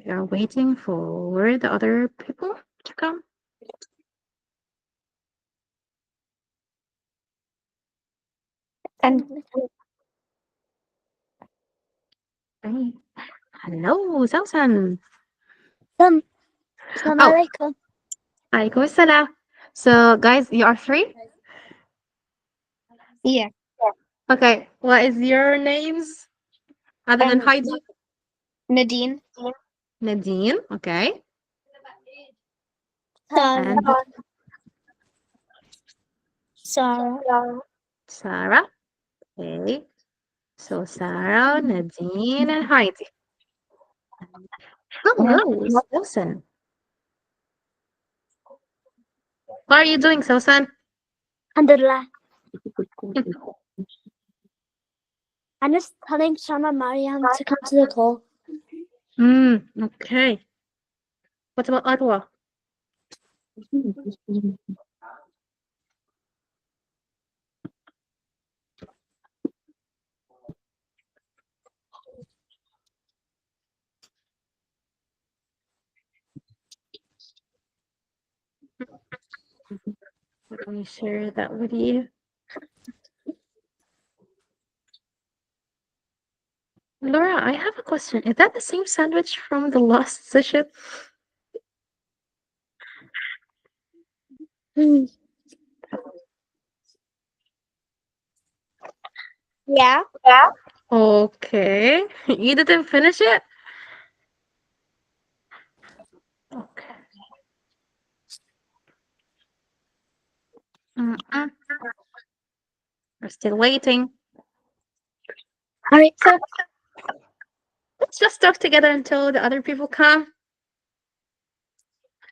We are waiting for the other people to come. And Hey. Hello, Sausan. Assalamu Oh, alaikum. alaikum assalam. So, guys, you are three? yeah. Okay, what is your names? Other than Um, Heidi? Nadine. Nadine, okay. Sarah. And Sarah. Sarah. Okay. So, Sarah, Nadine, and Heidi. Hello, Sausan. What are you doing, Sausan? Alhamdulillah. I'm just telling Shama Mariam to come to the call. Okay. What about Arwa? Let me share that with you. Laura, I have a question. Is that the same sandwich from the last session? Yeah. Okay. You didn't finish it? Okay. Mm-mm. We're still waiting. Alright. So let's just talk together until the other people come.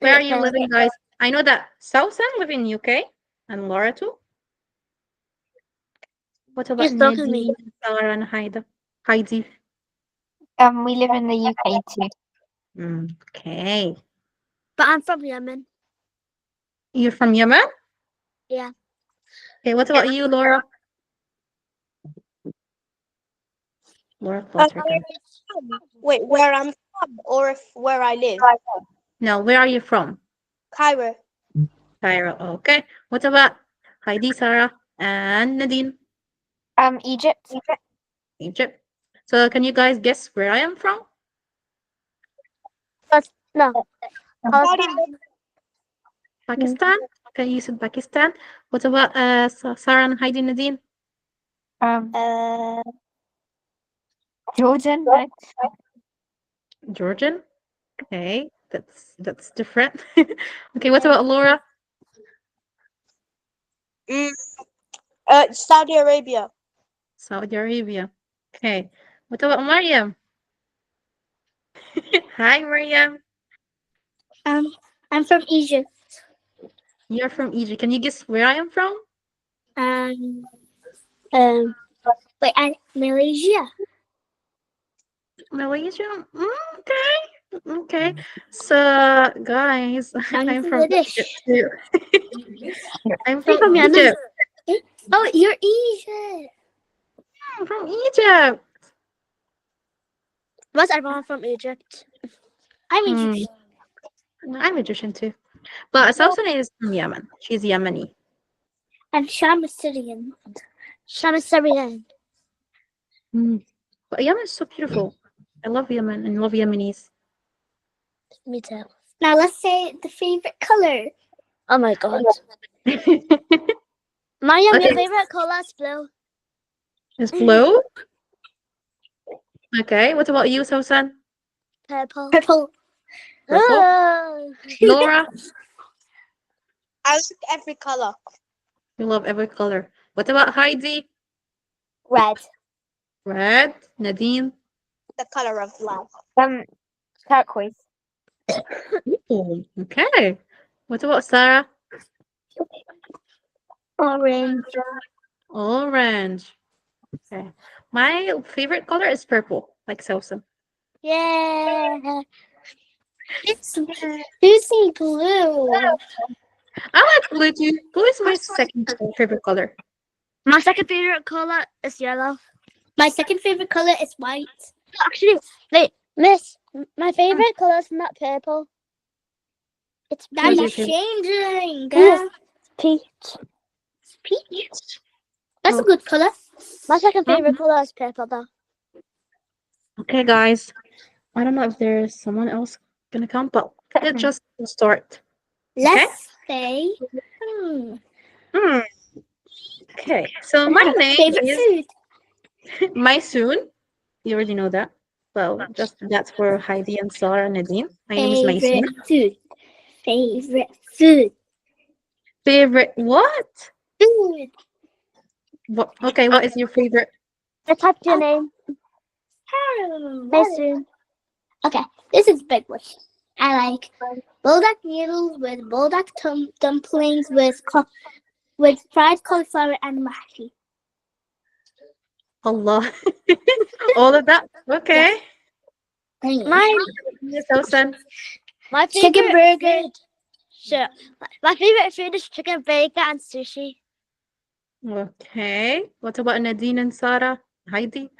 Where are you living, guys? I know that Sausan live in UK and Laura too. What about He's talking to me. Nadine, Sarah, and Heidi? We live in the UK too. Okay. But I'm from Yemen. You're from Yemen? Yeah. Okay, what about you, Laura? Laura close her camera. Wait, where I'm from or where I live? No, where are you from? Cairo. Cairo. Okay. What about Heidi, Sarah, and Nadine? Egypt. Egypt. So can you guys guess where I am from? No. Palestine. Pakistan. Okay, you said Pakistan. What about Sarah and Heidi, Nadine? Um, Jordan. Georgian. Okay, that's different. Okay, what about Laura? Mm, Saudi Arabia. Saudi Arabia. Okay. What about Mariam? Hi, Mariam. I'm from Egypt. You're from Egypt. Can you guess where I am from? Um. Malaysia. Malaysia. Okay. Okay. So, guys, I'm from Bangladesh. Egypt too. I'm I'm from from Yemen. Egypt. Oh, you're Egypt. I'm from Egypt. What's everyone from Egypt? I'm Hmm. Egyptian. I'm Egyptian too. But Sausan is from Yemen. She's Yemeni. And Sham is Syrian. Sham is Syrian. But Yemen is so beautiful. I love Yemen and love Yemenis. Me too. Now let's say the favorite color. Oh my god. Mariam, Okay. your favorite color is blue. Is blue? Okay. What about you, Sausan? Purple. Purple. Oh. Laura? I like every color. You love every color. What about Heidi? Red. Red. Nadine? The color of love. Turquoise. Ooh, okay. What about Sarah? Orange. Orange. Okay. My favorite color is purple, like Sausan. Yeah. It's Lucy blue. I like blue too. Blue is my second favorite color. My second favorite color is yellow. My second favorite color is white. Actually, wait. Miss, my favorite color is not purple. It's What is peach. your favorite? Changing, girl. Peach. Peach. That's a good color. My second favorite color is purple, though. Okay, guys. I don't know if there's someone else gonna come, but let's just start. Let's say Hmm. Okay. So my name favorite is food. Maysoon. You already know that. Well, just that's for Heidi and Sarah and Nadine. My name is Maysoon. Favorite food. Favorite food. Favorite what? Food. What? Okay, what is your favorite? Let's type your name. Mason. Okay, this is a big one. I like bulldog noodles with bulldog dumplings with fried cauliflower and mashi. Allah. All of that? Okay. Mine. Yes, Hossein. My favorite chicken burger. Sure. My favorite food is chicken burger and sushi. Okay. What about Nadine and Sarah? Heidi?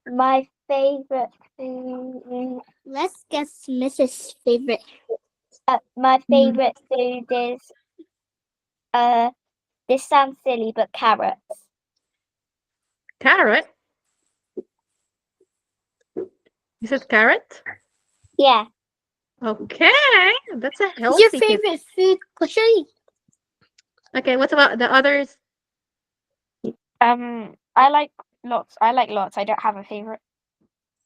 My favorite food. Let's guess Mrs. favorite. My favorite food is this sounds silly, but carrots. Carrot? You said carrot? Yeah. Okay. That's a What's healthy your kid. favorite food? Kushari. Okay, what about the others? I like lots. I don't have a favorite.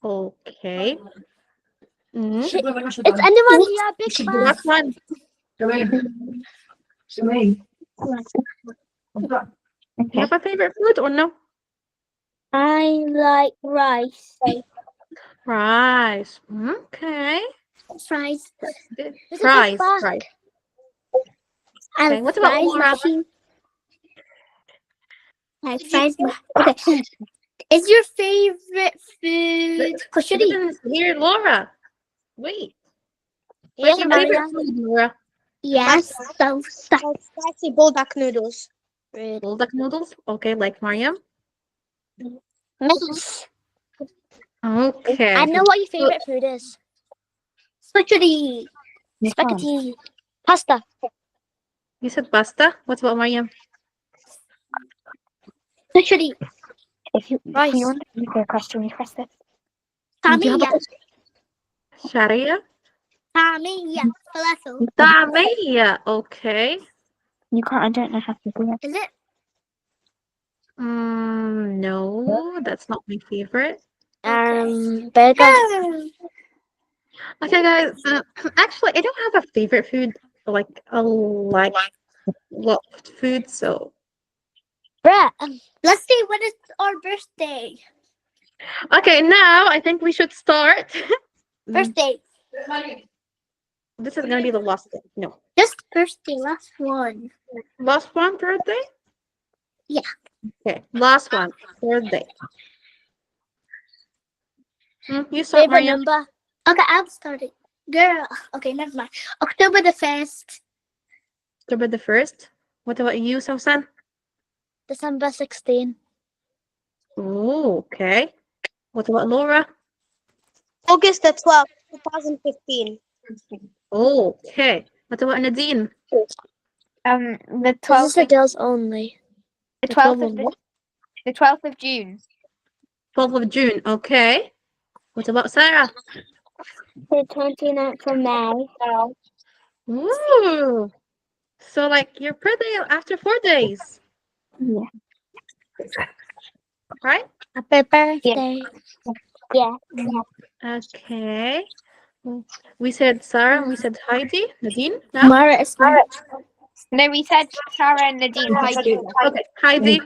Okay. Is anyone here a big fan? Last one. You have a favorite food or no? I like rice. Rice. Okay. Fries. Fries. Fries. Okay, what about fries Laura? machine? Like fries. Okay. Is your favorite food I kushari? didn't hear Laura. Wait. What's your favorite food, Laura? Yes. So Spicy bulldog noodles. Bulldog noodles? Okay, like Mariam. Miss, Okay. I know what your favorite food is. Kushari. Spaghetti. Pasta. You said pasta. What about Mariam? Kushari. If you Rice. want to read the question, request this. Tamiya. Sharia? Tamiya. Falafel. Tamia. Okay. You can't. I don't know how to do it. Is it? No, that's not my favorite. Burger. Okay, guys. Actually, I don't have a favorite food. Like, I like lot of food, so. Bruh. Let's see when it's our birthday. Okay, now I think we should start. Birthday. This is gonna be the last thing. No. Just birthday. Last one. Last one, birthday? Yeah. Okay, last one, birthday. You start, Favorite Mariam. number. Okay, I'll start it. Girl. Okay, never mind. October the 1st. October the 1st. What about you, Sausan? December 16. Oh, okay. What about Laura? August the 12th, 2015. Oh, okay. What about Nadine? The This is 12th. for girls only. The The 12th 12th of of the, what? the 12th of June. 12th of June. Okay. What about Sarah? The 29th of May. Ooh. So, like, your birthday after 4 days, Yeah. right? Happy birthday. Yeah. Okay. We said Sarah and we said Heidi. Nadine? No? Mara is No, we said Sarah and Nadine. Heidi. Okay. Heidi.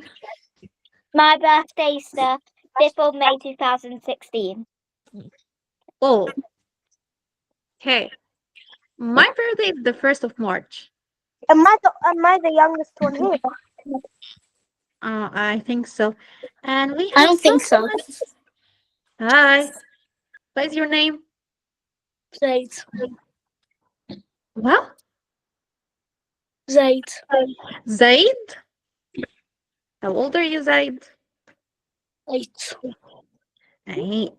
My birthday's the 5th of May 2016. Oh. Okay. My birthday is the 1st of March. Am I the youngest one here? I think so. And we have I don't think so. someone- Hi. What is your name? Zaid. What? Zaid. Zaid? How old are you, Zaid? 8. 8.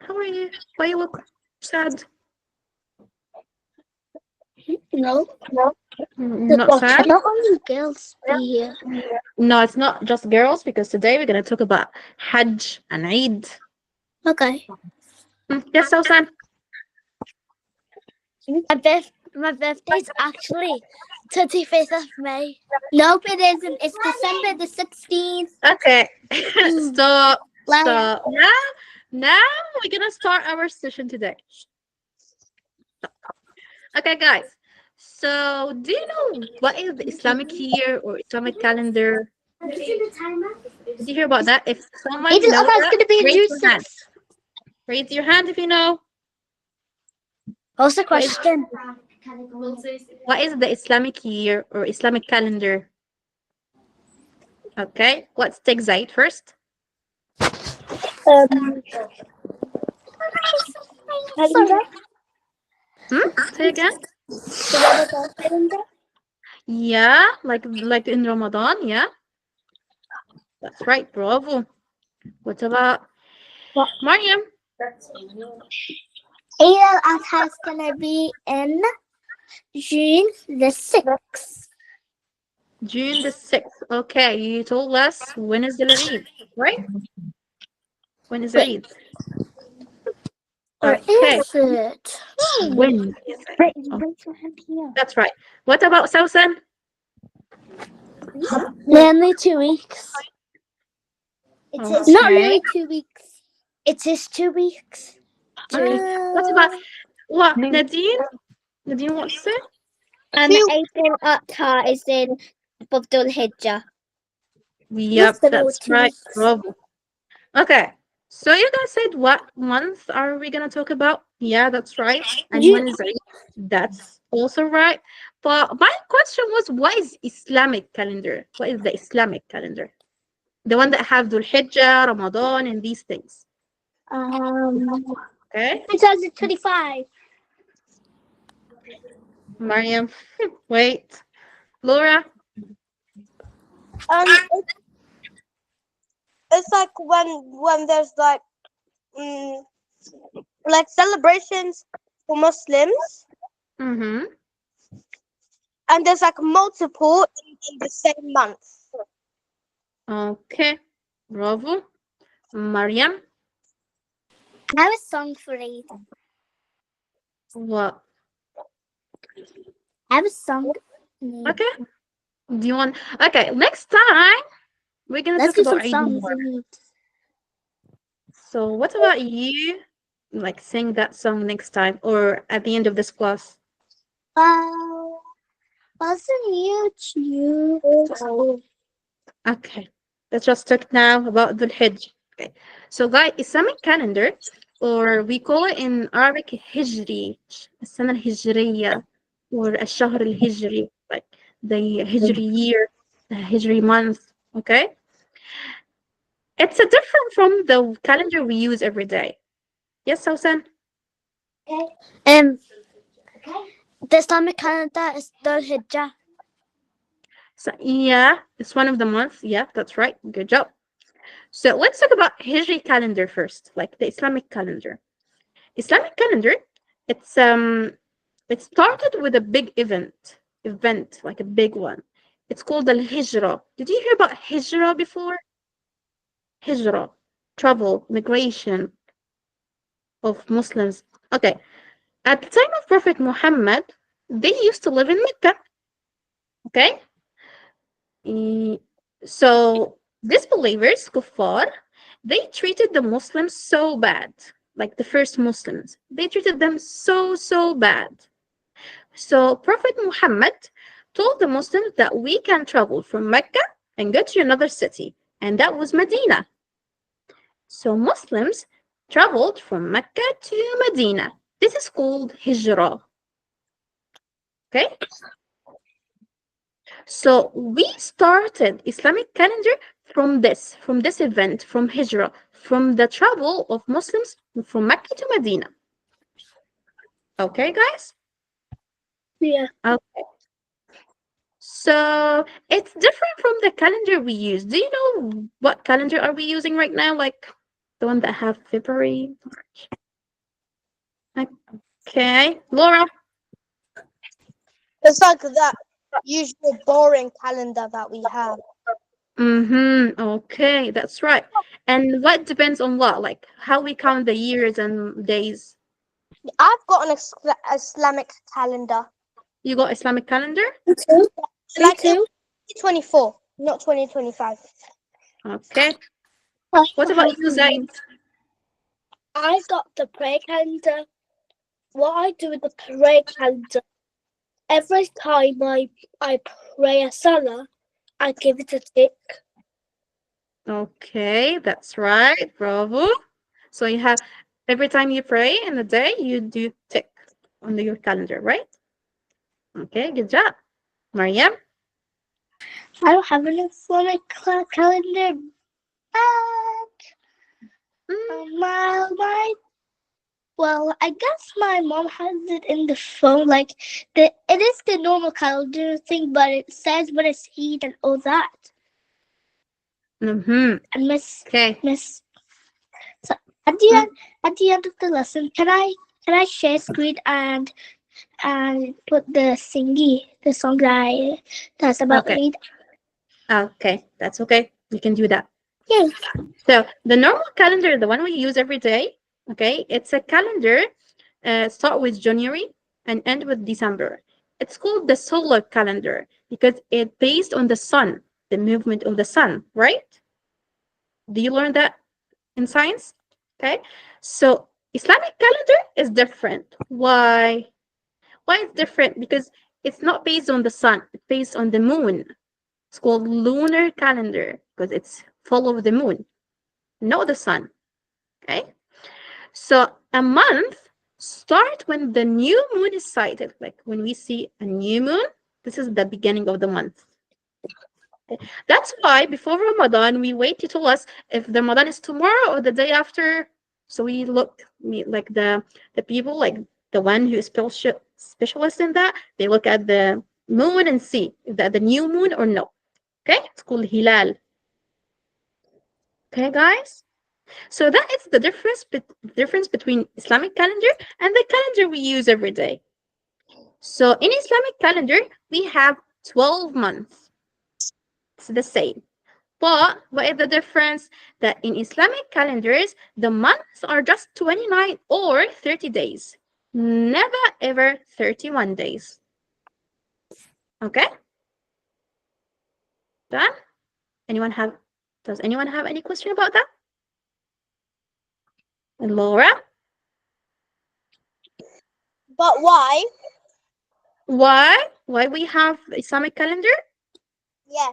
How are you? Why you look sad? No. Not sad? Not only girls be here. No, it's not just girls because today we're gonna talk about Hajj and Eid. Okay. Yes, Sausan. My birthday's actually 25th of May. Nope, it isn't. It's December the 16th. Okay. Stop. Liar. Stop. Now we're gonna start our session today. Okay, guys. So, do you know what is the Islamic year or Islamic calendar? Did you hear about that? If someone It is knows okay, it's that, going to be a new raise your hand. 6. Raise your hand if you know. What's the question? What is the Islamic year or Islamic calendar? Okay, let's take Zaid first. Say again. Yeah, like in Ramadan, yeah. That's right, bravo. What about Mariam? Eid al-Adha is going to be in June the 6th. June the 6th. Okay, you told us when is the Eid, right? When is the Eid? Or Okay, is it? when is it? Oh, that's right. What about Sausan? Nearly 2 weeks. It's not really 2 weeks. It is 2 weeks. Okay. What about what? Nadine? Nadine, what's to say? Eid al-Adha is in Dhul-Hijjah. Yep, Less than that's 2 right. weeks. Bravo. Okay. So you guys said what month are we gonna talk about? Yeah, that's right. And when is Eid? That's also right. But my question was, what is Islamic calendar? What is the Islamic calendar? The one that have Dhul-Hijjah, Ramadan, and these things. Okay, 2025. Mariam. Wait, Laura. It's like when there's like celebrations for Muslims, Mm-hmm. and there's like multiple in the same month. Okay, bravo, Mariam. I have a song for Eid. What? I have a song. Okay. Do you want? Okay, next time we're gonna Let's talk do about some Eid songs. more. So, what about you? Like, sing that song next time or at the end of this class? Wasn't YouTube? Okay, let's just talk now about the Hajj. Okay, so guys, Islamic calendar, or we call it in Arabic Hijri, السنة الهجرية, or الشهر الهجري, like the Hijri year, the Hijri month. Okay, it's a different from the calendar we use every day. Yes, Sausan? The Islamic calendar is Dhul-Hijjah. So, yeah, it's one of the months. Yeah, that's right. Good job. So let's talk about Hijri calendar first, like the Islamic calendar. Islamic calendar, it's it started with a big event like a big one. It's called al-Hijra. Did you hear about Hijra before? Hijra, travel, migration of Muslims. Okay, at the time of Prophet Muhammad, they used to live in Mecca. Okay, so disbelievers, kuffar, they treated the Muslims so bad. Like the first Muslims, they treated them so bad. So Prophet Muhammad told the Muslims that we can travel from Mecca and go to another city, and that was Medina. So Muslims traveled from Mecca to Medina. This is called Hijrah. Okay? So we started Islamic calendar from this event, from Hijrah, from the travel of Muslims from Mecca to Medina. Okay, guys? Yeah. Okay. So it's different from the calendar we use. Do you know what calendar are we using right now? Like The one that have February, March. Okay, Laura. It's like that usual boring calendar that we have. Okay, that's right. And what depends on what? Like how we count the years and days. I've got an Islamic calendar. You got Islamic calendar? Me too. Me Like too. 2024, not 2025. Okay. What about you, Zaid? I got the prayer calendar. What I do with the prayer calendar, every time I pray a salah, I give it a tick. Okay, that's right. Bravo. So you have every time you pray in the day, you do tick on your calendar, right? Okay, good job. Mariam? I don't have an Islamic calendar, but well, I guess my mom has it in the phone. Like it is the normal calendar thing, but it says when it's Eid and all that. Mm-hmm. And Okay. Miss. So at the end of the lesson, can I share screen and put the song that's about Okay. Eid? Okay, that's okay. You can do that. Yeah. So the normal calendar, the one we use every day, okay, it's a calendar start with January and end with December. It's called the solar calendar because it's based on the sun, the movement of the sun, right? Do you learn that in science? Okay. So Islamic calendar is different. Why? Why it's different? Because it's not based on the sun, it's based on the moon. It's called lunar calendar because it's follow the moon, not the sun. Okay. So a month start when the new moon is sighted. Like when we see a new moon, this is the beginning of the month. Okay. That's why before Ramadan, we wait to tell us if the Ramadan is tomorrow or the day after. So we look like the people like the one who is specialist in that. They look at the moon and see if that the new moon or no. Okay, it's called hilal. Okay, guys. So that is the difference between Islamic calendar and the calendar we use every day. So in Islamic calendar, we have 12 months. It's the same. But what is the difference? That in Islamic calendars, the months are just 29 or 30 days. Never ever 31 days. Okay? Done? Does anyone have any question about that? And Laura? But why? Why? Why we have Islamic calendar? Yeah.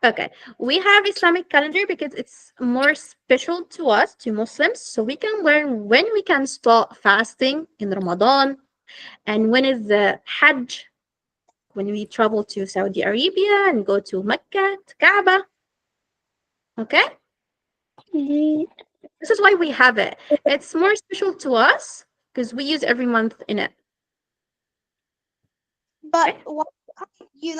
Okay, we have Islamic calendar because it's more special to us, to Muslims, so we can learn when we can start fasting in Ramadan and when is the Hajj, when we travel to Saudi Arabia and go to Mecca, to Kaaba. Okay, this is why we have it. It's more special to us because we use every month in it. But Okay? why can't you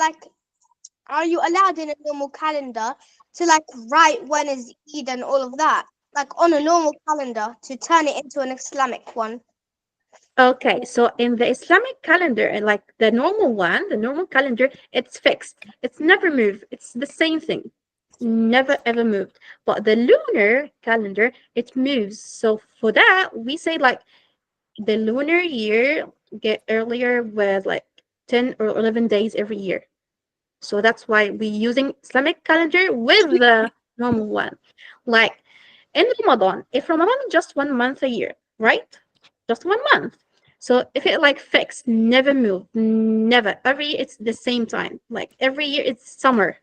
are you allowed in a normal calendar to write when is Eid and all of that? Like on a normal calendar to turn it into an Islamic one. Okay, so in the Islamic calendar, and like the normal one, the normal calendar, it's fixed. It's never moved. It's the same thing. Never ever moved. But the lunar calendar, it moves. So for that, we say like the lunar year get earlier with like 10 or 11 days every year. So that's why we're using Islamic calendar with the normal one. Like in Ramadan, if Ramadan is just 1 month a year, right? Just 1 month. So if it like fixed, never move, never. Every year it's the same time. Like every year it's summer.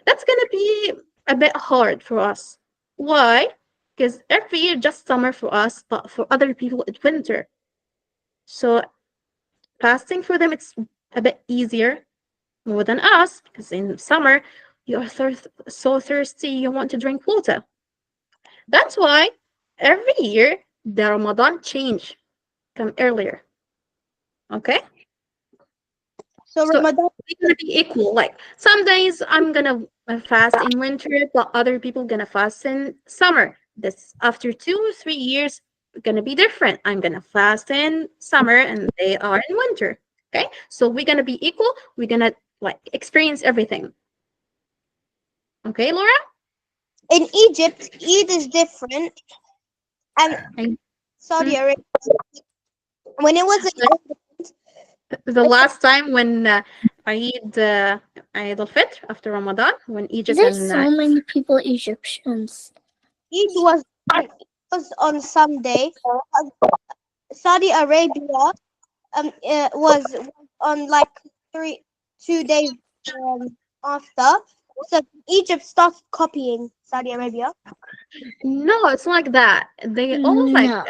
That's gonna be a bit hard for us. Why? Because every year just summer for us, but for other people it's winter. So fasting for them it's a bit easier more than us because in summer you're so thirsty you want to drink water. That's why every year the Ramadan change come earlier. Okay, So so Ramadan, we're gonna be equal. Like some days I'm gonna fast in winter, but other people gonna fast in summer. this after 2 3 years gonna be different. I'm gonna fast in summer and they are in winter. Okay, so we're gonna be equal. We're gonna like experience everything. Okay, Laura. In Egypt, Eid is different, and And Saudi Arabia, when it was the last time when Eid Eid al-Fitr after Ramadan, when Egypt There's and so many people Egyptians. Eid was on Sunday. Saudi Arabia was on like 2 days after. So Egypt started copying Saudi Arabia. no, it's like that. They all like No.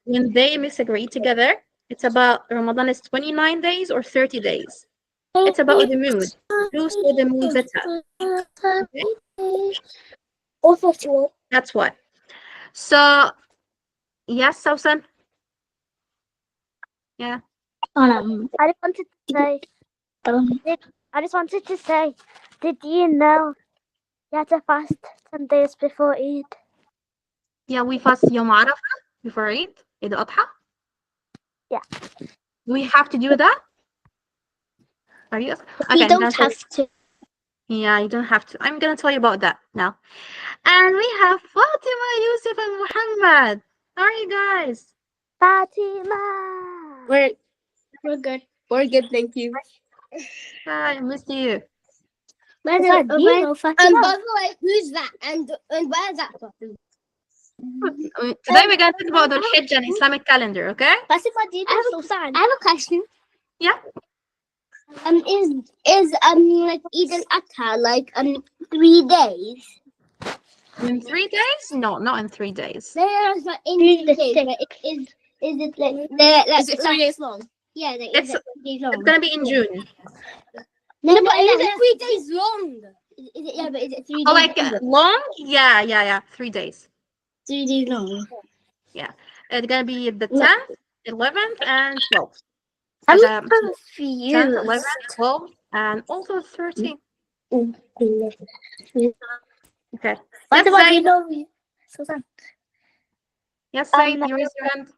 when they disagree together. It's about Ramadan is 29 days or 30 days. It's about the mood. Who saw the moon better? Okay? Or 41. That's what. So, yes, Sausan. Yeah. I just wanted to say. I just wanted to say. Did you know you had to fast 10 days before Eid? Yeah, we fast Yom Arafah before Eid, Eid al-Adha. Yeah. Do we have to do that? Are you? Okay, You I'm don't gonna tell have to. Yeah, you don't have to. I'm gonna tell you about that now. And we have Fatima, Yusuf, and Muhammad. How are you guys? Fatima. We're good. We're good, thank you. Hi, I missed you. Do you know Fatima? And by the way, who's that? And where's that from? Today we're gonna talk about Dhul-Hijjah and Islamic calendar, okay? Fatima, do you know Susan? I have a question. Yeah. Is like Eid al-Adha like 3 days? In 3 days? No, not in 3 days. There's not in 3 days, but is it like is it 3 days long? Yeah, like, is It's- it 3 days long? It's gonna be in June. No, but is it 3 days long? Is it, yeah, but is it 3 days Oh, like long? long? Yeah. 3 days. 3 days long. It's gonna be the No. 10th, 11th, and 12th. I'm The 10th, confused. 11th, 12th, and also 13th. Okay. Yes, Fatima, do you Zaid. know Susan? Yes, Zaid, you raised your hand.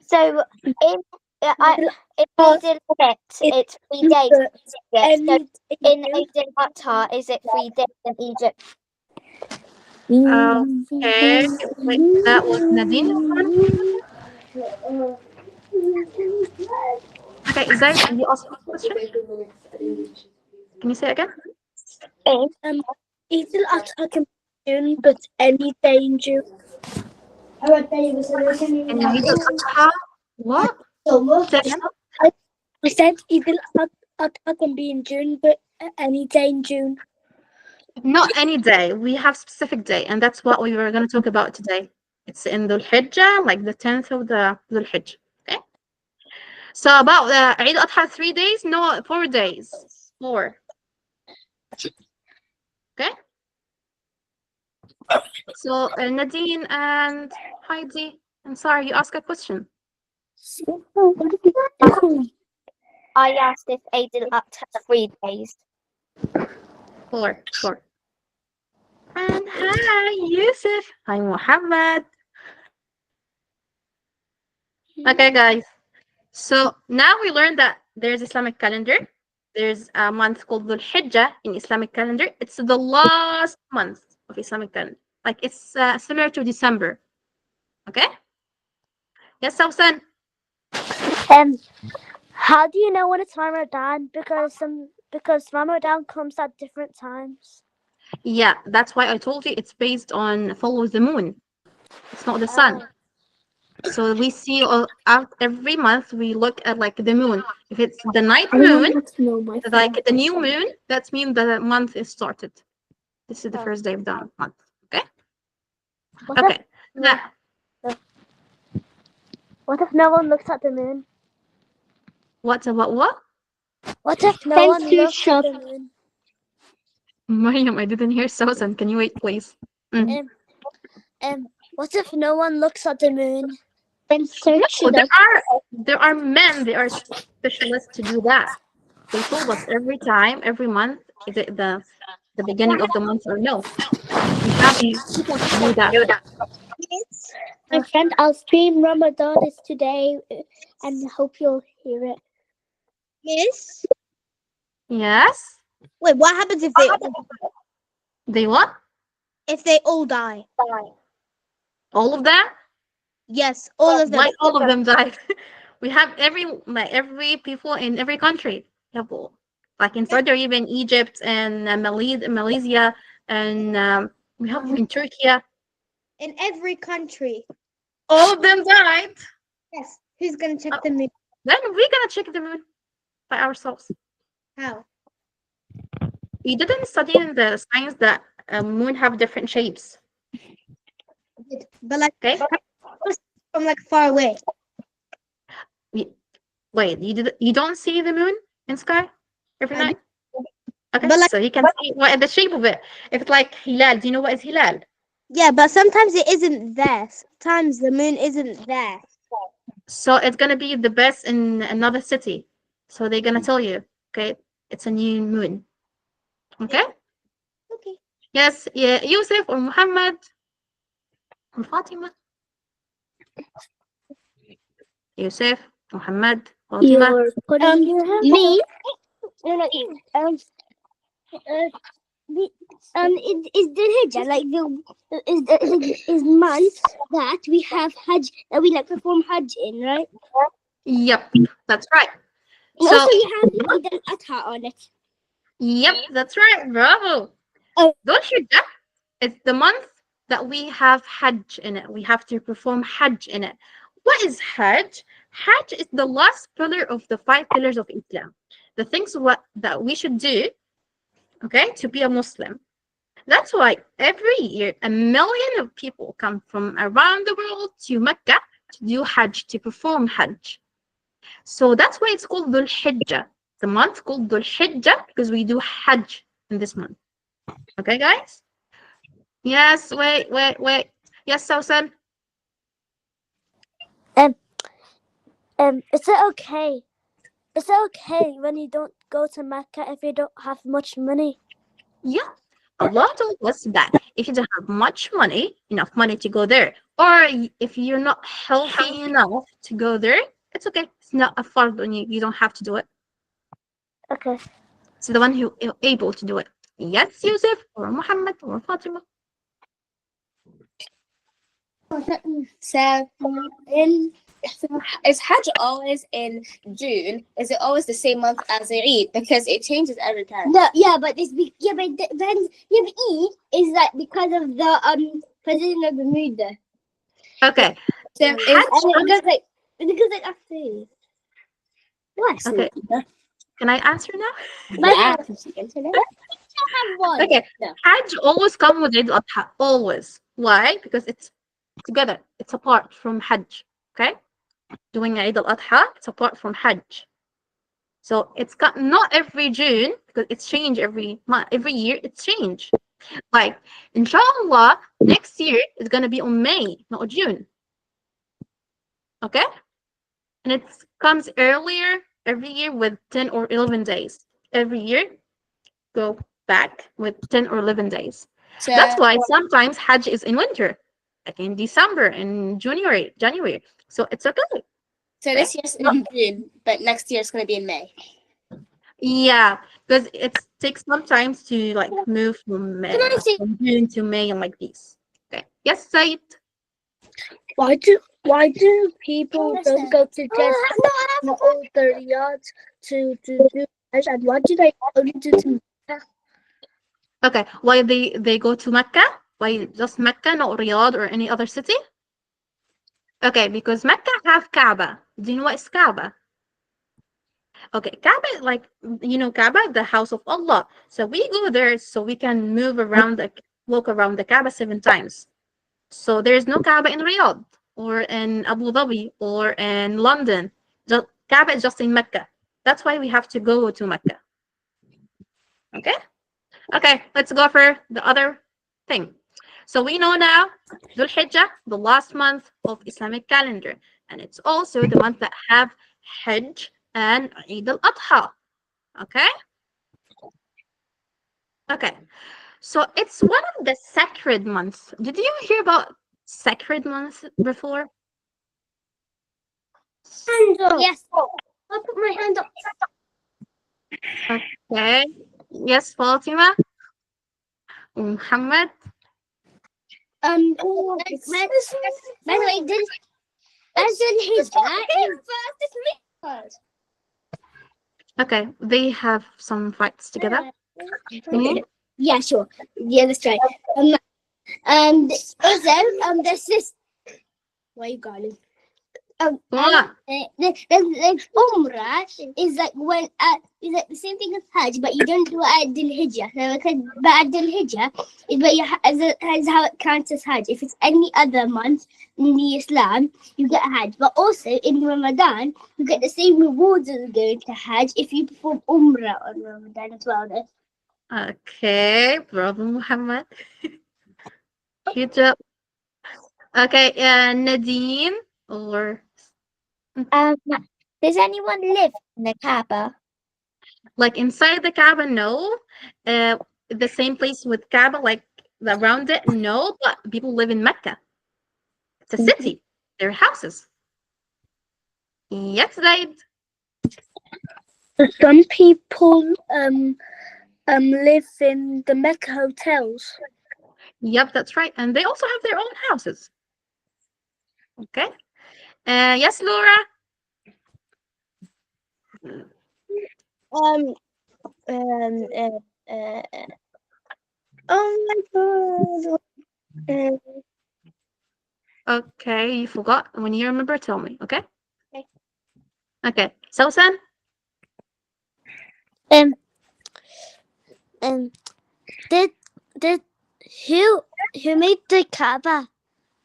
So in Eid al-Fitr, it's 3 days. Yeah. So in Eid al-Adha, is it 3 days in Egypt? Okay. Wait, that was Nadine. Okay, Zaid, can you ask me a question? Can you say again? Eid al-Adha can be June, but any day in June. And Eid al-Adha? What? Say again? I said Eid al-Adha can be in June, but any day in June. Not any day. We have specific day, and that's what we were going to talk about today. It's in Dhul-Hijjah, like the 10th of the Dhul-Hijjah. Okay. So about Eid al-Adha, 3 days? No, 4 days. 4. Okay. So Nadine and Heidi, I'm sorry, you asked a question. I asked if Eid al-Adha 3 days. 4. And hi, Yusuf. Hi, Muhammad. Okay, guys. So now we learned that there's Islamic calendar. There's a month called Dhul-Hijjah in Islamic calendar. It's the last month of Islamic calendar. Like it's similar to December. Okay? Yes, Sausan. How do you know when it's Ramadan? Because Ramadan comes at different times. Yeah, that's why I told you it's based on follow the moon. It's not the sun. So we see out every month we look at like the moon. If it's the night moon, like the new moon, that means the month is started. This is the first day of the month. Okay. Okay. Now, What if no one looks at the moon? what about what? What if no one looks at the moon? Mariam, I didn't hear Susan. Can you wait, please? What if no one looks at the moon? Then search Well, it up. there are men. They are specialists to do that. They told us every time, every month, is it the beginning of the month or no? We have people to do that. My friend, I'll stream Ramadan is today, and hope you'll hear it. Miss. Yes. Wait, what happens if They what? they all die? All of them? Yes, all of them. Why all of them died? We have every people in every country. We have like in Saudi Arabia, in Egypt, and Malaysia, and we have in Turkey. In every country. All of them died. Yes. Who's gonna check the moon? Then we're gonna check the moon by ourselves. How? We didn't study in the science that moon have different shapes. But like Okay. from like far away. Wait, you don't see the moon in sky every I night? Okay, But like so you can see what the shape of it. If it's like hilal, do you know what is hilal? yeah, but sometimes it isn't there. Sometimes the moon isn't there. So it's gonna be the best in another city. So they're gonna tell you, okay, it's a new moon. Okay? Okay. Yes, yeah, Yusuf or Muhammad or Fatima. Yusuf, Muhammad, Fatima. You're putting your hand Me? No, not you. Is Dhul-Hijjah like is month that we have Hajj that we like perform Hajj in, right? Yep, that's right. And So also you have Eid al-Adha on it. yep, that's right. Bravo. Oh. Dhul-Hijjah is the month that we have Hajj in it. We have to perform Hajj in it. What is Hajj? Hajj is the last pillar of the 5 pillars of Islam. The things that we should do, okay, to be a Muslim. That's why every year 1,000,000 of people come from around the world to Mecca to do Hajj, to perform Hajj. So that's why it's called Dhul-Hijjah. The month called Dhul-Hijjah because we do Hajj in this month. Okay, guys? Yes, wait. Yes, Sausan? Is it okay? Is it okay when you don't go to Mecca if you don't have much money? Yeah. Allah told us that if you don't have much money, enough money to go there, or if you're not healthy enough to go there, it's okay. It's not a fard on you. You don't have to do it. Okay. It's the one who is able to do it. Yes, Yusuf or Muhammad or Fatima. So, is Hajj always in June? Is it always the same month as the Eid? Because it changes every time. No, yeah, but it depends. Yeah, but Eid is like because of the president of Bermuda. Okay. So, And it goes like after Eid. what? Okay. Can I answer now? Yeah. Have one. Okay. No. Hajj always come with Eid al-Adha. Always. Why? Because it's together. It's apart from Hajj. Okay? Doing Eid al-Adha, it's apart from Hajj. So it's got not every June because it's changed every month, every year. It's changed. Like inshallah, next year is gonna be on May, not June. Okay, and it comes earlier every year with 10 or 11 days. Every year, go back with 10 or 11 days. So, That's why sometimes Hajj is in winter, like in December, in January. So it's okay. so this year's in June, but next year it's going to be in May. Yeah, because it takes some time to like move from, from June to May and like this. Okay. Yes, Said. Why do people don't go to just all 30 yards to do Hajj, and why do they only do to Mecca? Okay. Why they go to Mecca? Why just Mecca, not Riyadh or any other city? Okay, because Mecca have Kaaba. Do you know what is Kaaba? Okay, Kaaba is like, you know, Kaaba, the house of Allah. So we go there so we can walk around the Kaaba 7 times. So there's no Kaaba in Riyadh or in Abu Dhabi or in London. Kaaba is just in Mecca. That's why we have to go to Mecca. Okay? Okay, let's go for the other thing. So we know now Dhul-Hijjah, the last month of Islamic calendar. And it's also the month that have Hajj and Eid al-Adha. Okay? Okay. So it's one of the sacred months. Did you hear about sacred months before? Hand up. Yes. I put my hand up. Okay. Yes, Fatima? Muhammad? Oh, By the way, Dhul-Hijjah is Okay, they have some fights together. Mhm. yeah, sure. Yeah, that's right. And also, there's this. Where are you going? Ah, There's Umrah is like when is like the same thing as Hajj, but you don't do it at Dhul-Hijjah. So because but at Dhul-Hijjah is where is how it counts as Hajj. If it's any other month in the Islam, you get Hajj. But also in Ramadan, you get the same rewards as going to Hajj if you perform Umrah on Ramadan as well. Though. okay, brother Muhammad. Good job. Okay, Nadine or Does anyone live in the Kaaba? like inside the Kaaba? No. The same place with Kaaba, like around it? No, but people live in Mecca. It's a city. Their houses. Yes, Zaid. Some people live in the Mecca hotels. Yep, that's right. And they also have their own houses. Okay. Yes, Laura. Um, um, uh, uh, oh my God. Okay, you forgot. When you remember, tell me. Okay. Okay. Okay. Sausan. Um, did who made the Kaaba?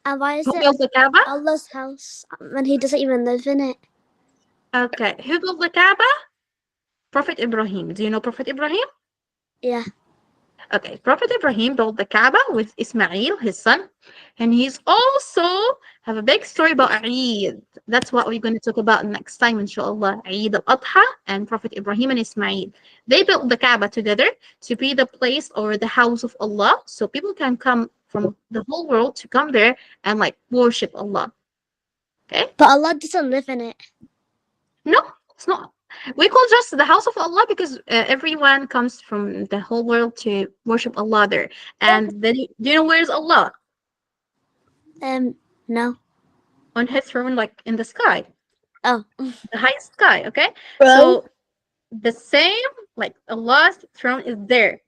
And why is Who it built the Kaaba? Allah's house when He doesn't even live in it? Okay. Who built the Kaaba? Prophet Ibrahim. Do you know Prophet Ibrahim? Yeah. Okay, Prophet Ibrahim built the Kaaba with Ismail, his son, and he's also have a big story about Eid. That's what we're going to talk about next time, inshallah. Eid al-Adha and Prophet Ibrahim and Ismail. They built the Kaaba together to be the place or the house of Allah, so people can come from the whole world to come there and like worship Allah. Okay? But Allah doesn't live in it. No, it's not. We call just the house of Allah because everyone comes from the whole world to worship Allah there. And then, do you know where's Allah? No. On his throne, like in the sky, Oh. the highest sky. Okay, Bro. so the same, like Allah's throne is there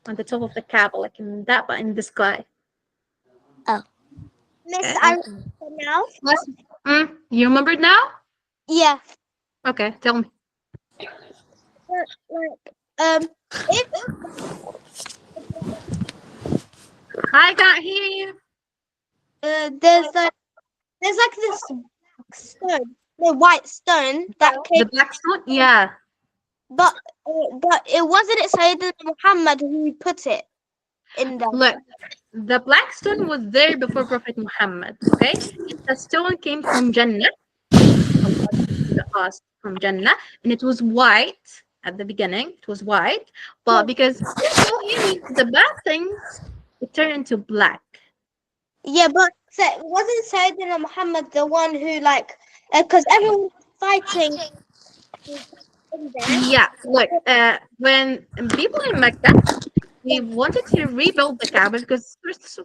on the top of the Kaaba, like in that, but in the sky. Miss, Okay. I remember now. You remembered now? Yeah. Okay, tell me. If I can't hear you. there's like this stone, the white stone that The came, black stone? Yeah. but it wasn't Sayyidina Muhammad who put it in there. Look, the black stone was there before Prophet Muhammad. Okay, the stone came from Jannah. The us from Jannah, and it was white at the beginning. It was white, but because people use the bad things, it turned into black. Yeah, but wasn't Sayyidina Muhammad the one who like, because everyone was fighting in there. Yeah, look, when people in Mecca they wanted to rebuild the Kaaba because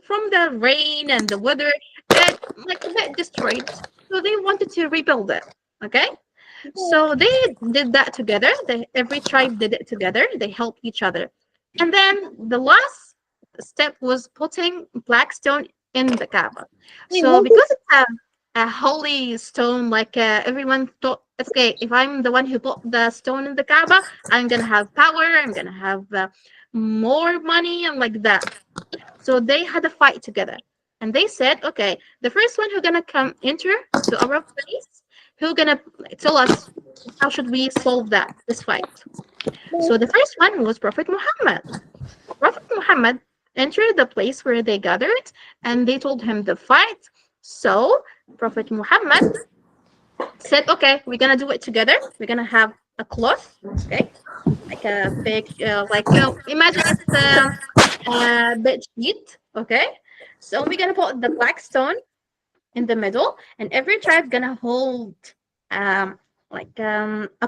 from the rain and the weather, it like a bit destroyed. So they wanted to rebuild it. Okay, so they did that together. Every tribe did it together. They helped each other, and then the last step was putting black stone in the Kaaba. So because it's a holy stone, like everyone thought, okay, if I'm the one who put the stone in the Kaaba, I'm gonna have power. I'm gonna have more money and like that. So they had a fight together, and they said, okay, the first one who gonna come enter to our place, who gonna tell us how should we solve this fight. So the first one was Prophet Muhammad. Prophet Muhammad entered the place where they gathered, and they told him the fight. So Prophet Muhammad said, okay, we're gonna do it together. We're gonna have a cloth, okay, like a big, like imagine it's a bed sheet, okay. So we're gonna put the black stone in the middle, and every tribe gonna hold a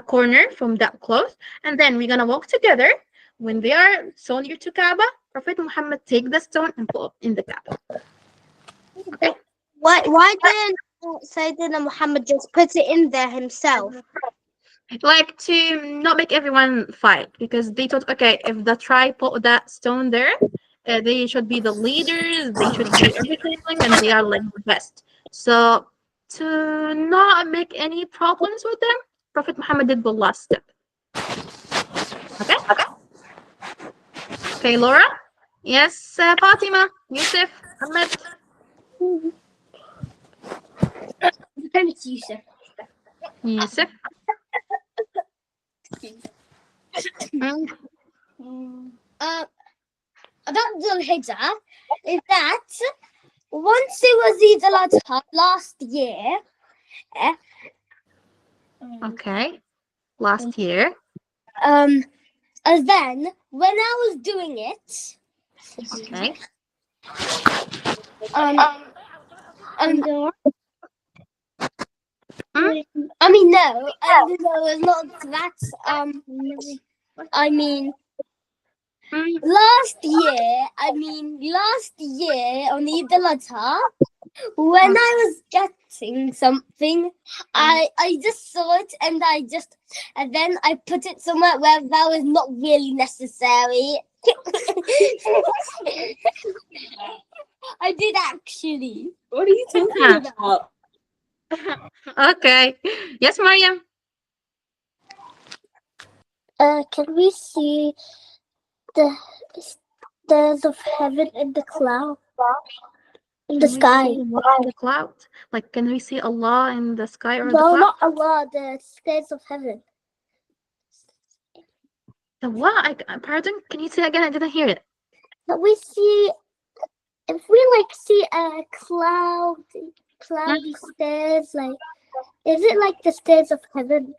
corner from that cloth, and then we're gonna walk together. When they are so near to Kaaba, Prophet Muhammad take the stone and put it in the Kaaba. Okay. Why didn't Sayyidina Muhammad just put it in there himself? Like to not make everyone fight, because they thought, okay, if the tribe put that stone there, they should be the leaders, they should be everything, and they are like the best. So to not make any problems with them, Prophet Muhammad did the last step. Okay. Okay, Laura. Yes, Fatima, Yusuf, Ahmed. It's Yusuf. Yusuf. About Dhul-Hijjah is that once it was Eid al-Adha last year, Okay. Last year. and then when I was doing it, Okay. I mean no, it's not that. I mean last year on Eid al-Adha, when I was getting something, I just saw it and then I put it somewhere where that was not really necessary. I did actually. What are you talking about? Okay. Yes, Mariam. Can we see the stars of heaven in the cloud? In the sky? The cloud. Like, can we see Allah in the sky or the No, cloud? not Allah, the stars of heaven. The what? Pardon? Can you say again? I didn't hear it. Can we see, if we see a cloudy stairs, is it like the stairs of heaven?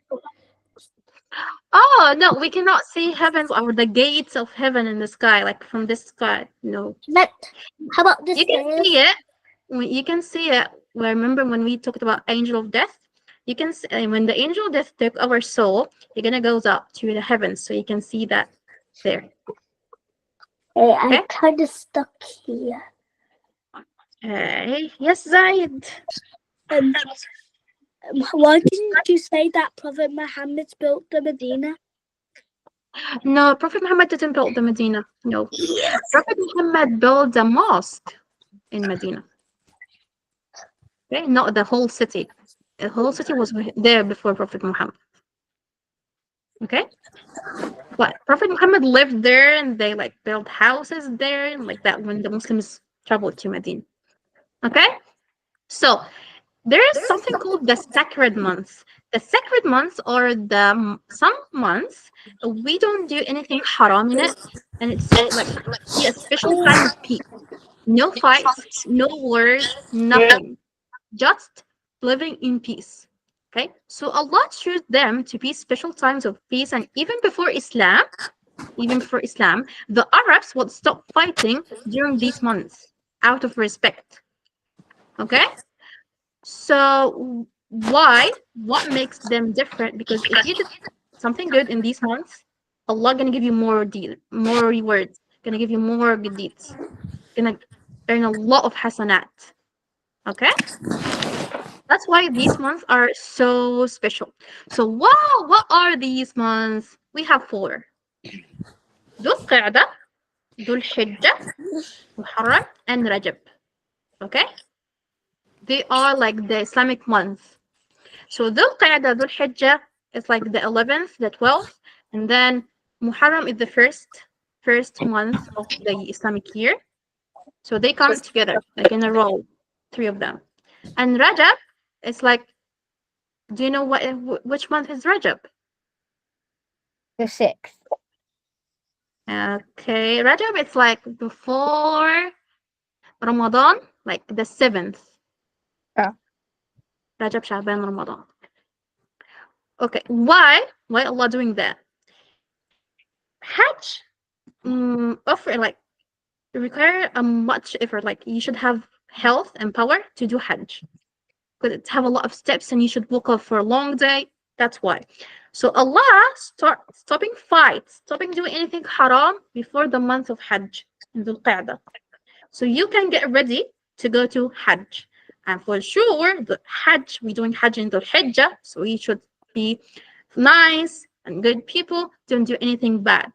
Oh, no, we cannot see heavens or the gates of heaven in the sky, like from this sky. No. But how about the You can stairs? see it. You can see it. Well, remember when we talked about angel of death? You can see when the angel of death took our soul, it gonna goes up to the heavens, so you can see that there. Hey, Okay. I'm kind of stuck here. Okay. Yes, Zaid. Why didn't you say that Prophet Muhammad built the Medina? No, Prophet Muhammad didn't build the Medina. No. Prophet Muhammad built a mosque in Medina. Okay, not the whole city. The whole city was there before Prophet Muhammad. Okay, but Prophet Muhammad lived there, and they built houses there, and like that when the Muslims traveled to Medina. Okay, so there is something called the sacred months. The sacred months are some months we don't do anything haram in it, and it's like a special time of peace. No fights, no wars, nothing. Just living in peace. Okay, so Allah chose them to be special times of peace, and even before Islam, the Arabs would stop fighting during these months out of respect. Okay, so why? What makes them different? Because if you did something good in these months, Allah gonna give you more rewards, gonna give you more good deeds, gonna earn a lot of hasanat. Okay. That's why these months are so special. So, wow, what are these months? We have 4. Dhul-Qa'dah, Dhul-Hijjah, Muharram, and Rajab. Okay? They are like the Islamic months. So, Dhul-Qa'dah, Dhul-Hijjah is like the 11th, the 12th, and then Muharram is the first month of the Islamic year. So, they come together, like in a row, 3 of them. And Rajab is like, do you know which month is Rajab? The 6th. Okay, Rajab it's like before Ramadan, like the 7th. Oh. Rajab, Sha'ban, Ramadan. Okay, why Allah doing that? Hajj offer require a much effort. Like you should have health and power to do Hajj because it have a lot of steps and you should walk off for a long day. That's why. So Allah stopping fights, stopping doing anything haram before the month of Hajj in Dhul-Qa'dah. So you can get ready to go to Hajj. And for sure, the Hajj, we're doing Hajj in Dhul-Hijjah, so we should be nice and good people, don't do anything bad.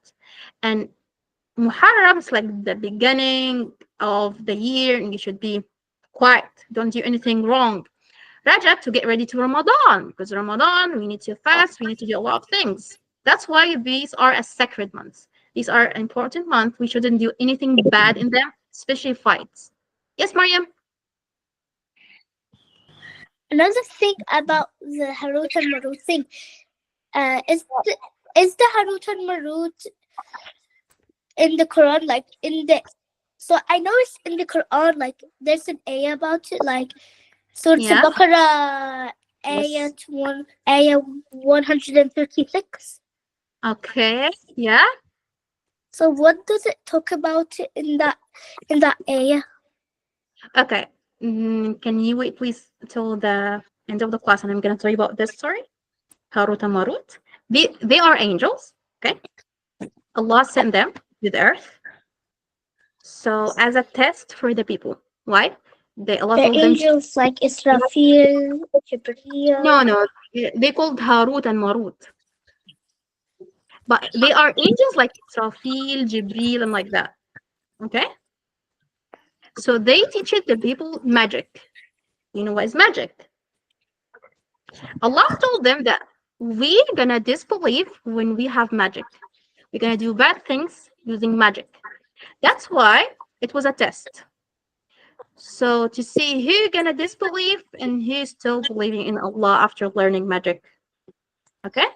And Muharram is like the beginning of the year, and you should be quiet, don't do anything wrong. Rajab to get ready to Ramadan, because Ramadan, we need to fast, we need to do a lot of things. That's why these are a sacred months. These are important months. We shouldn't do anything bad in them, especially fights. Yes, Mariam? Another thing about the Harut and Marut thing, is the Harut and Marut in the Quran, like in the, so I know it's in the Quran, like there's an ayah about it, like Surah Yeah. Al-Baqarah, ayah 156. Okay. Yeah. So what does it talk about it in that ayah? Okay. Can you wait, please, till the end of the class, and I'm going to tell you about this story. Harut and Marut. They are angels. Okay. Allah sent them to the earth. So as a test for the people. Why? Allah The told them. angels like Israfil, Jibreel. No. They called Harut and Marut. But they are angels like Israfil, Jibreel, and like that. Okay? So they teach it the people magic. You know what is magic? Allah told them that we're gonna disbelieve when we have magic. We're gonna do bad things using magic. That's why it was a test. So to see who's gonna disbelieve and who's still believing in Allah after learning magic. Okay?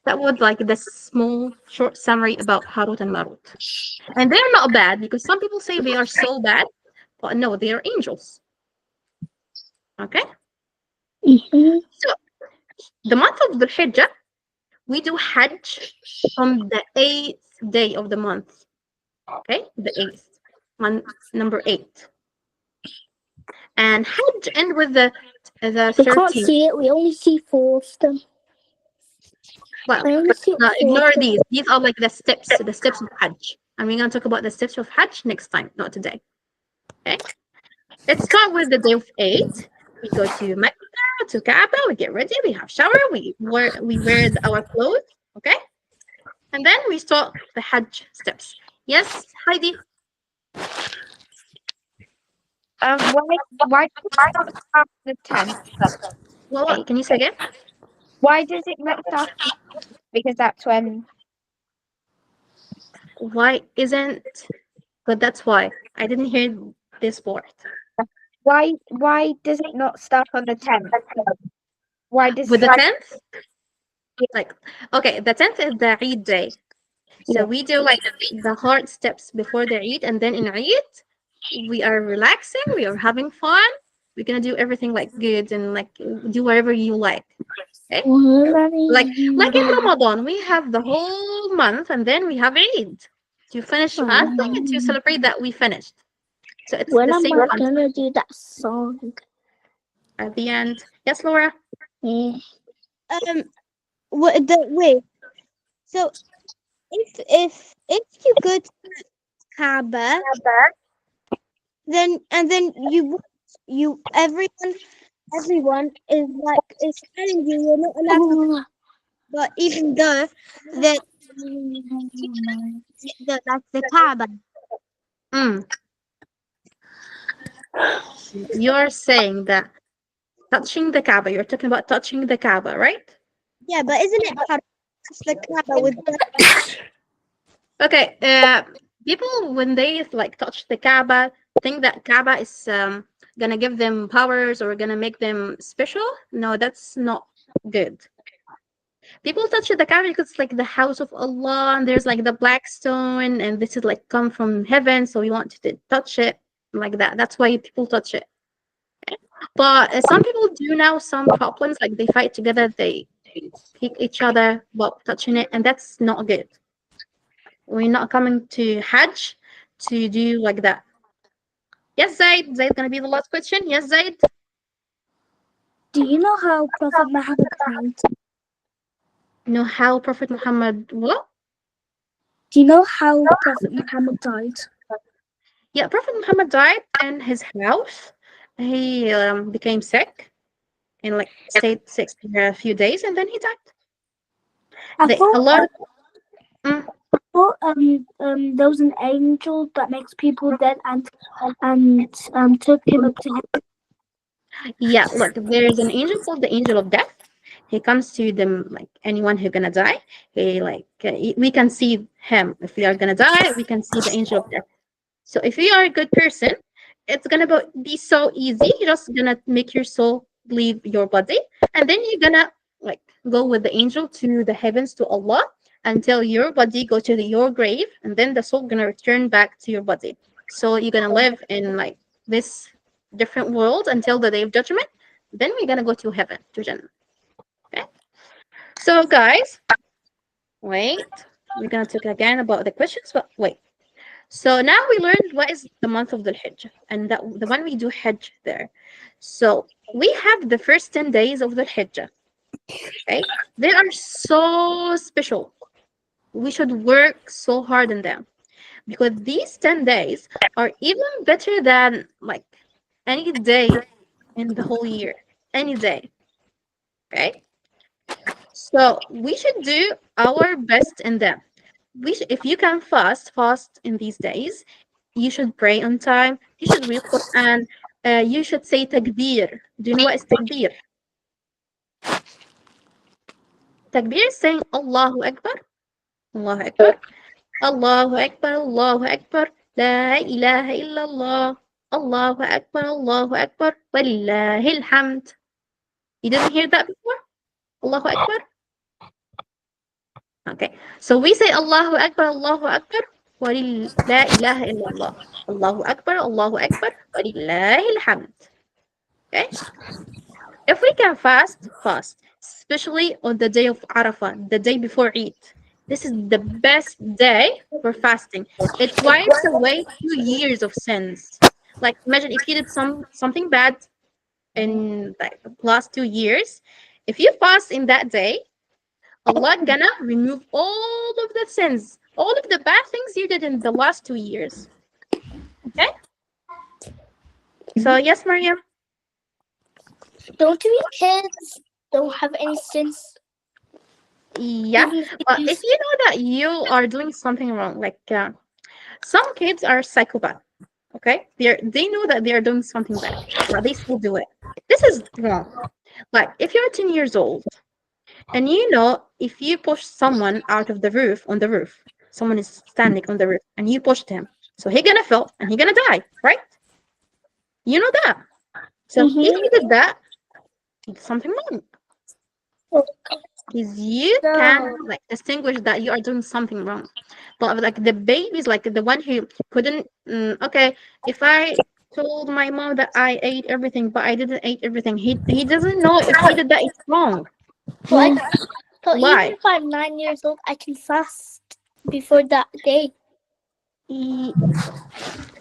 That was like the small short summary about Harut and Marut. And they're not bad because some people say they are so bad, but no, they are angels. Okay? So the month of Dhul-Hijjah, we do Hajj from the 8th day of the month. Okay? The 8th. Month number 8. And Hajj end with the We can't 13th. see it. We only see 4 of them. Well, I only see ignore 4 of them. these. These are like the steps of Hajj. And we're going to talk about the steps of Hajj next time, not today. Okay? Let's start with the day of 8. We go to Mecca, to Kaaba, we get ready, we have shower, we wear our clothes, okay? And then we start the Hajj steps. Yes, Heidi? Why does it not start the 10th? Well, can you say again? Why does it not start? Because that's when. Why isn't... But that's why. I didn't hear this part. Why does it not start on the 10th? Why does With the it 10th? Like, okay, the 10th is the Eid day. So we do like the hard steps before the Eid, and then in Eid, we are relaxing, we are having fun. We're gonna do everything like good and like do whatever you like. Okay? Like in Ramadan, we have the whole month, and then we have Eid to finish fasting and to celebrate that we finished. So it's When the am same I concept gonna do that song? at the end. Yes, Laura. Yeah. Wait. So if you go to Kaaba, then everyone is telling you you're not allowed to. But even though that the Kaaba. You're saying that touching the Kaaba, you're talking about touching the Kaaba, right? Yeah, but isn't it hard to touch the Kaaba with Okay, people when they like touch the Kaaba think that Kaaba is gonna give them powers or gonna make them special. No, that's not good. People touch the Kaaba because it's like the house of Allah, and there's like the black stone, and this is like come from heaven, so we want to touch it like that. That's why people touch it. But some people do now some problems, like they fight together, they hit each other while touching it, and that's not good. We're not coming to Hajj to do like that. Yes, Zaid. Zaid gonna be the last question. Yes, Zaid. Do you know how Prophet Muhammad died? Know how Prophet Muhammad what? Do you know how Prophet Muhammad died? Yeah, Prophet Muhammad died in his house. He became sick and like stayed sick for a few days, and then he died. I A thought, lot of mm, there was an angel that makes people dead and took him up to heaven. yeah. Look, there's an angel called the angel of death. He comes to them like anyone who's gonna die. He like we can see him if we are gonna die. We can see the angel of death. So if you are a good person, it's gonna be so easy. You're just gonna make your soul leave your body, and then you're gonna like go with the angel to the heavens to Allah until your body go to your grave, and then the soul gonna return back to your body. So you're gonna live in like this different world until the day of judgment. Then we're gonna go to heaven, to Jannah. Okay. So guys, wait. We're gonna talk again about the questions, but wait. So now we learned what is the month of Dhul-Hijjah and that the one we do Hajj there. So we have the first 10 days of Dhul-Hijjah. Okay? They are so special. We should work so hard on them because these 10 days are even better than like any day in the whole year. Any day. Okay? So we should do our best in them. If you can fast in these days. You should pray on time. You should read Quran. You should say takbir. Do you know what is takbir? Takbir is saying Allahu Akbar. Allahu Akbar. Allahu Akbar. Allahu Akbar. La ilaha illallah. Allahu Akbar. Allahu Akbar. Walillahil hamd. You didn't hear that before? Allahu Akbar? Okay. So we say Allahu Akbar. Allahu Akbar. La ilaha illallah. Allahu Akbar. Allahu Akbar. Walillahil hamd. Okay? If we can fast, especially on the day of Arafah, the day before Eid. This is the best day for fasting. It wipes away 2 years of sins. Like imagine if you did something bad in like the last 2 years. If you fast in that day, Allah gonna remove all of the sins, all of the bad things you did in the last 2 years. Okay? So yes, Maryam. Don't we kids don't have any sense? Yeah, but if you know that you are doing something wrong, like some kids are psychopath, okay? They know that they are doing something bad, but they still do it. This is wrong. Like if you're 10 years old and you know if you push someone out of the roof on the roof, someone is standing on the roof and you pushed him, so he gonna fall and he gonna die, right? You know that. So if you did that, it's something wrong. Is you can like distinguish that you are doing something wrong, but like the babies, like the one who couldn't okay, if I told my mom that I ate everything but I didn't eat everything, he doesn't know if he did that it's wrong. So Why? even if I'm 9 years old, I can fast before that day.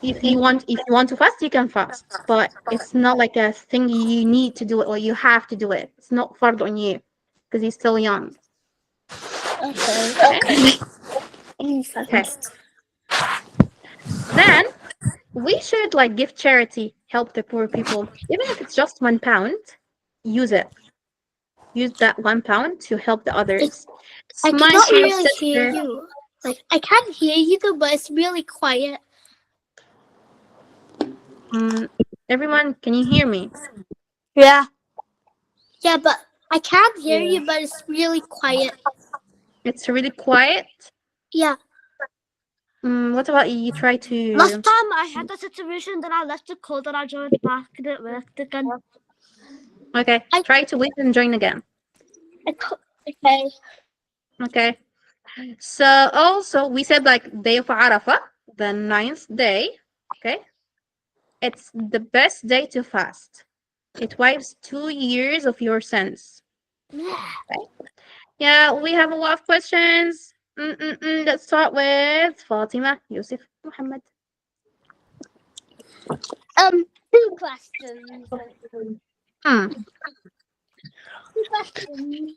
If you want to fast, you can fast, but it's not like a thing you need to do it or you have to do it. It's not fard on you because you're still young. Okay. Okay. Then we should like give charity, help the poor people, even if it's just £1. Use it. Use that £1 to help the others. I Smile cannot to your really hear sister. you. Like I can hear you though, but it's really quiet. Everyone, can you hear me? Yeah. Yeah, but I can hear you, but it's really quiet. It's really quiet. Yeah. What about you try to... Last time I had that situation, then I left the call, then I joined back and it worked again. Okay, try to wait and join again. Okay. Okay. So also we said like day of Arafah, the 9th day. Okay. It's the best day to fast. It wipes 2 years of your sins. Okay. Yeah, we have a lot of questions. Let's start with Fatima, Yusuf, Muhammad. Two questions. Hmm. Two questions.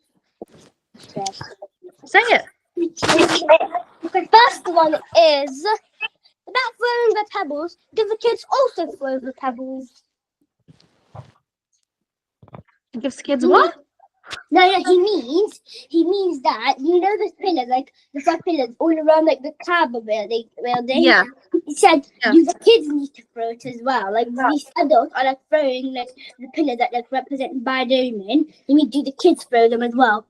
Say it. The first one is about throwing the pebbles. Do the kids also throw the pebbles? Gives kids what? No, he means that those pillars, like the 5 pillars all around like the Kaaba building. Yeah. He said, Yeah. do the kids need to throw it as well? Like these adults are like throwing like the pillars that like represent bad omen. You mean do the kids throw them as well?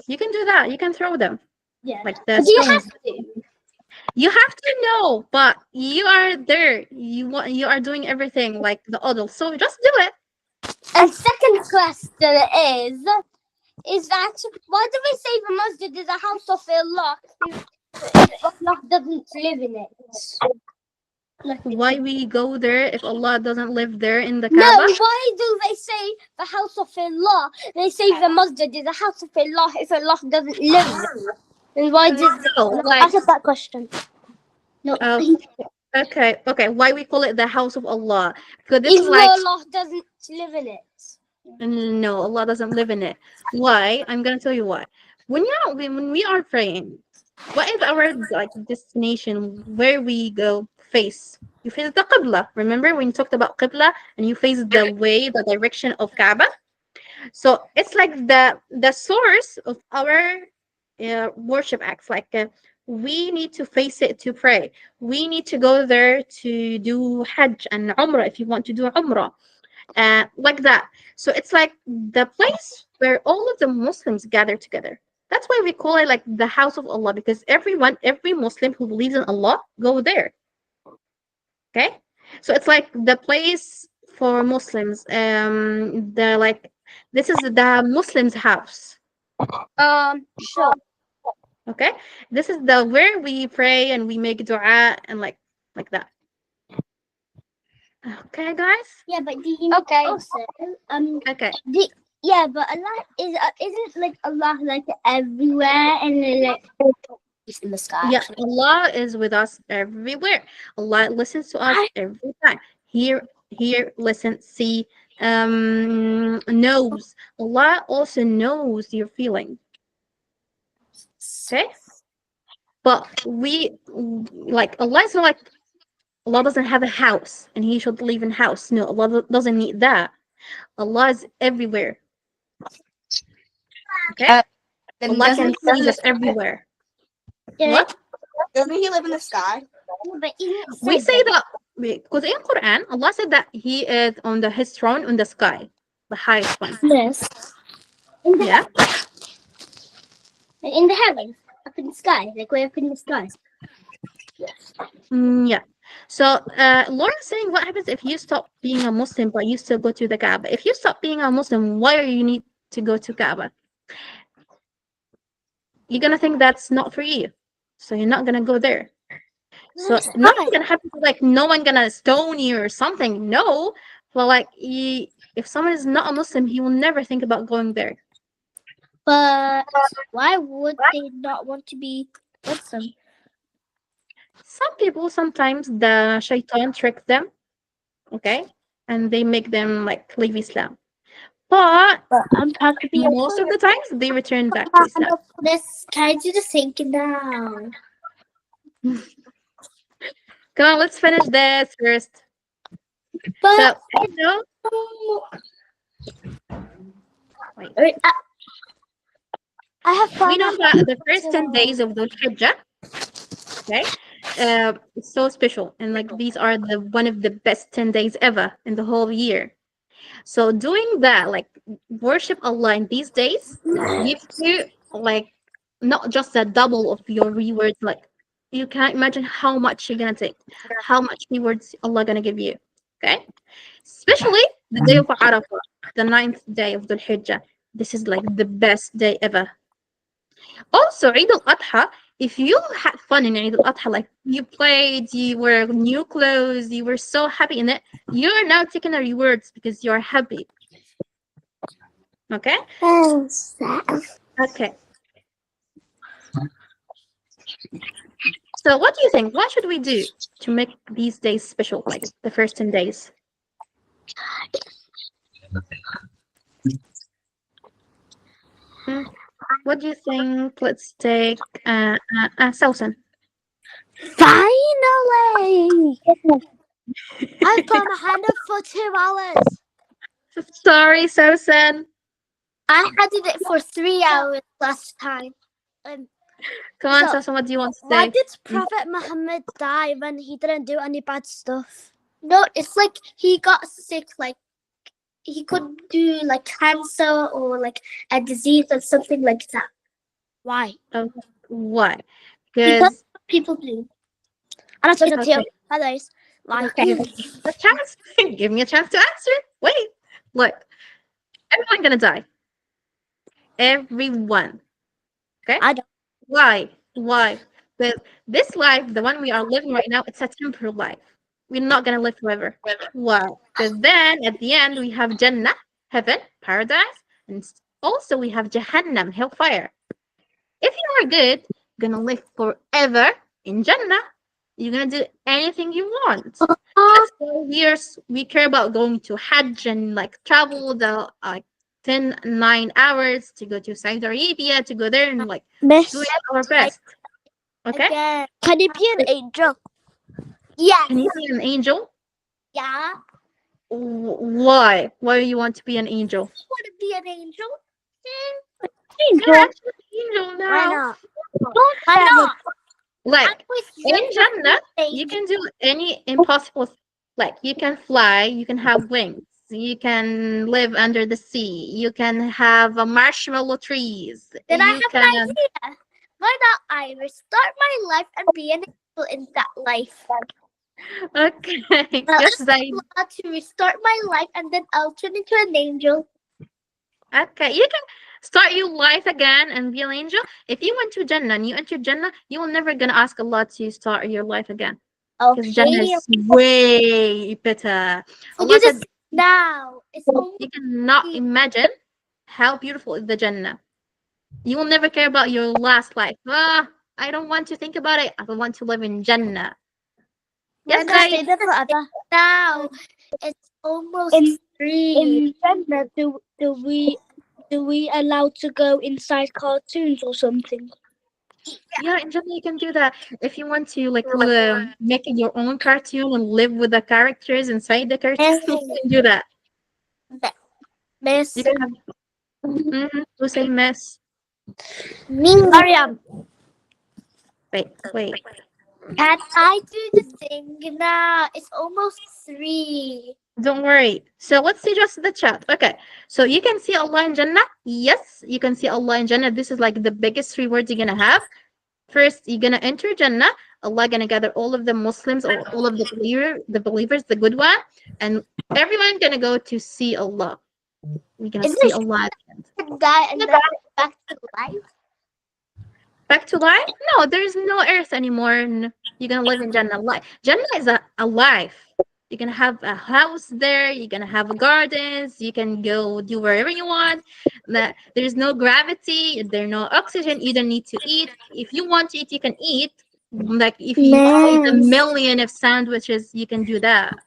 You can do that. You can throw them. Yeah. Like the But do you stones. have to? You have to know, but you are there. You are doing everything like the adults. So just do it. And second question is that why do we say the masjid is a house of Allah if Allah doesn't live in it? Like, Why we go there if Allah doesn't live there in the no, Kaaba? why do they say the house of Allah? They say the masjid is a house of Allah if Allah doesn't live there. And why did No, like Answer that question. no? okay. Why we call it the house of Allah? Because this If is like Allah doesn't live in it. no, Allah doesn't live in it. Why? I'm gonna tell you why. When we are praying, what is our like destination where we go face? You face the Qibla. Remember when you talked about Qibla and you face the way, the direction of Kaaba? So it's like the source of our worship acts. Like we need to face it to pray. We need to go there to do Hajj and Umrah if you want to do Umrah, like that. So it's like the place where all of the Muslims gather together. That's why we call it like the house of Allah because every Muslim who believes in Allah go there. Okay, so it's like the place for Muslims. The like this is the Muslims' house. Sure. Okay, this is the where we pray and we make dua and like that. Okay, guys. Yeah, but do you know Okay. also Okay. yeah, but Allah isn't like Allah like everywhere and like He's in the sky. Yeah, Allah is with us everywhere. Allah listens to us every time. Hear, listen, see, knows. Allah also knows your feeling. Okay? But we like Allah is not like Allah doesn't have a house and he should live in house. No, Allah doesn't need that. Allah is everywhere. Okay? Then Allah doesn't can he live in see the us everywhere. Yeah. What? Doesn't he live in the sky? but isn't it We said say that because in Quran, Allah said that He is on His throne in the sky, the highest one. Yes. in the Yeah, in the heavens, up in the sky, like way up in the sky. yeah. So, Laura's saying, what happens if you stop being a Muslim but you still go to the Kaaba? If you stop being a Muslim, why do you need to go to Kaaba? You're gonna think that's not for you, so you're not gonna go there. So nothing's gonna happen. Like no one gonna stone you or something. No, well, like if someone is not a Muslim, he will never think about going there. But why would they not want to be Muslim? Some people sometimes the shaitan trick them, okay, and they make them like leave Islam. But I'm proud to be a most of the times they return back to Islam. Let's try to just think it down. Come on, let's finish this first. But So you know, I have fun. we know that the first 10 days of Dhul-Hijjah, okay, it's so special, and like these are the one of the best 10 days ever in the whole year. So doing that, like worship Allah in these days, gives you like not just a double of your rewards. Like you can't imagine how much you're gonna take, how much rewards Allah gonna give you. Okay, especially the day of Arafah, the 9th day of Dhul Hijjah. This is like the best day ever. Also, Eid al-Adha, if you had fun in Eid al-Adha, like you played, you wear new clothes, you were so happy in it, you're now taking the rewards because you're happy. Okay? Okay. So what do you think? What should we do to make these days special, like the first 10 days? Hmm, What do you think? Let's take Sausan. Finally! I've put my hand up for 2 hours. Sorry, Sausan. I had it for 3 hours last time. Come on, So, Sausan, what do you want to Why say? did Prophet Muhammad die when he didn't do any bad stuff? No, it's like he got sick, like he could do like cancer or like a disease or something like that. Why? Why? Because Because people do. I'm not talking to you. okay. Others. Why? A chance. Give me a chance to answer. Wait. Look. Everyone's gonna die. Everyone. Okay? I don't. Why? Why? This life, the one we are living right now, it's a temporary life. We're not gonna live forever. Why? Because then at the end we have Jannah, heaven, paradise, and also we have Jahannam, hellfire. If you are good, you're gonna live forever in Jannah. You're gonna do anything you want. That's why we care about going to Hajj and like travel the 9 hours to go to Saudi Arabia to go there and like Miss, do our best. Okay? again, can you be an angel? Yeah, Can you be an angel? yeah. Why? Why do you want to be an angel? I want to be an angel. You're actually an angel Why now. not? Why not? Like With in Jannah, you can do any impossible. Like you can fly, you can have wings, you can live under the sea, you can have marshmallow trees. Then I You have an can. idea. Why not I restart my life and be an angel in that life? Okay, Well, just that. to restart my life and then I'll turn into an angel. Okay, you can start your life again and be an angel. If you went to Jannah and you enter Jannah, you will never gonna ask Allah to start your life again. Because Jannah Okay. is way better. So Allah do said this now. It's you almost cannot imagine how beautiful is the Jannah. You will never care about your last life. I don't want to think about it. I don't want to live in Jannah. Yes, when I guys. Stay there forever. now. It's almost In- 3. In Jannah, do we allow to go inside cartoons or something? Yeah, in Jannah you can do that. If you want to like make your own cartoon and live with the characters inside the cartoon, you can do that. Miss You can have who say mess. Mariam, Wait. Can I do the thing now? It's almost 3. Don't worry. So let's see just the chat. Okay. So you can see Allah in Jannah. Yes, you can see Allah in Jannah. This is like the biggest rewards you're gonna have. First, you're gonna enter Jannah. Allah gonna gather all of the Muslims or all of the believers, the good one, and everyone gonna go to see Allah. We're gonna see Allah at the end. Die and then back to life. Back to life? No, there's no earth anymore. And you're gonna live in Jannah. Jannah is a life. You're gonna have a house there. You're gonna have gardens. You can go do wherever you want. There's no gravity. There's no oxygen. You don't need to eat. If you want to eat, you can eat. Like if you eat a million of sandwiches, you can do that.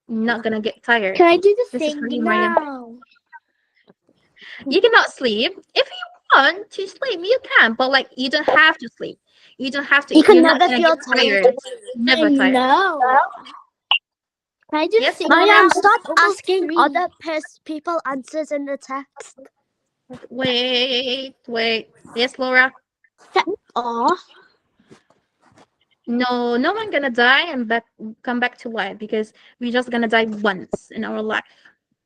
You're not gonna get tired. can I do the This is for thing you, Mariam. now? You cannot sleep. If you want to sleep, you can, but like you don't have to sleep. You don't have to. You can You're not never gonna feel get tired. Never tired. No. Can I do the Yes, thing Mariam, now? stop Almost asking 3. other people answers in the text. Wait. Yes, Laura. Oh, No, no one gonna die and come back to life because we're just gonna die once in our life.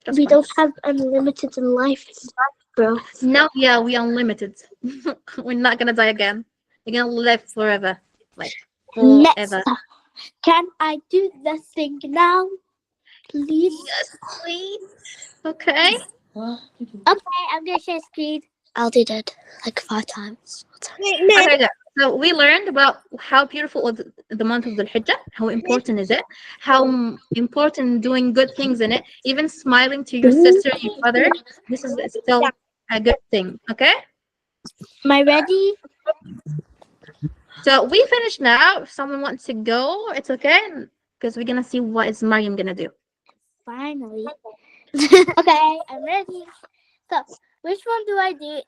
Just we don't once. have unlimited life, bro. No, yeah, we unlimited. We're not gonna die again. You're gonna live forever, like Next, forever. can I do the thing now, please? Yes, please. Okay. Okay, I'm gonna share screen. I'll do that like 5 times. Okay, good. So we learned about how beautiful is the month of Dhul-Hijjah, how important is it, how important doing good things in it, even smiling to your sister, your brother. This is still a good thing. Okay. Am I ready? So we finished now. If someone wants to go, it's okay. Because we're gonna see what is Mariam gonna do. Finally. Okay, I'm ready. So, which one do I do?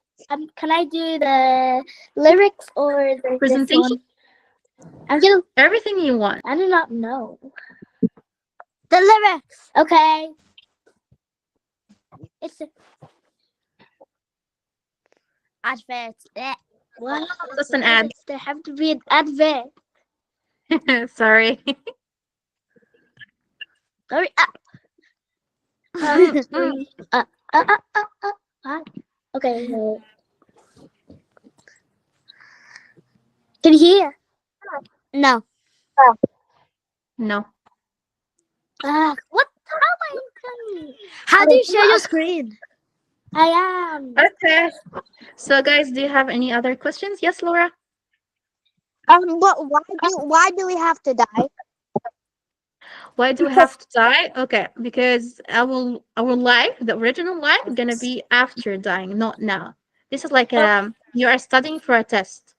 Can I do the lyrics or this Presentation? one? I'm gonna. Everything you want. I do not know. The lyrics. Okay. It's a advert. What? Just an ad. There have to be an advert. Sorry. Sorry. Okay. Can you hear? No. No. What? How do you share your screen? I am. Okay. So guys, do you have any other questions? Yes, Laura? But why do we have to die? Why do we have to die? Okay, because our life, the original life, gonna be after dying, not now. This is like you are studying for a test.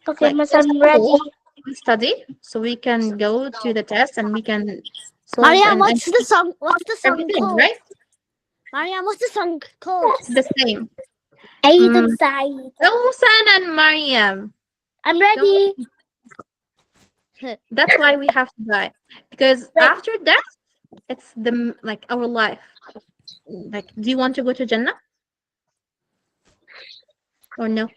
Okay, Like Miss, I'm ready. we study so we can go to the test and we can solve Maria, and what's the song? What's the song everything, called? right? Maria, what's the song called? It's the same. Aiden Said. Oh, San and Mariam. I'm ready. That's why we have to die. Because after death, it's the like our life. Like, do you want to go to Jannah? Or no?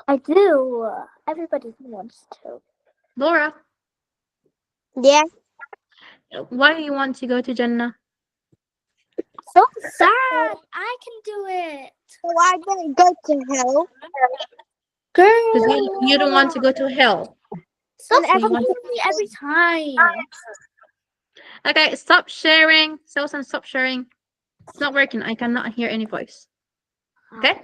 I do. Everybody wants to. Laura, Yeah. why do you want to go to Jannah? So sad. I can do it. So I didn't go to hell. Girl. Because you don't want to go to hell. Stop So you talking want to me every time. Okay, stop sharing. Susan, stop sharing. It's not working. I cannot hear any voice. Okay?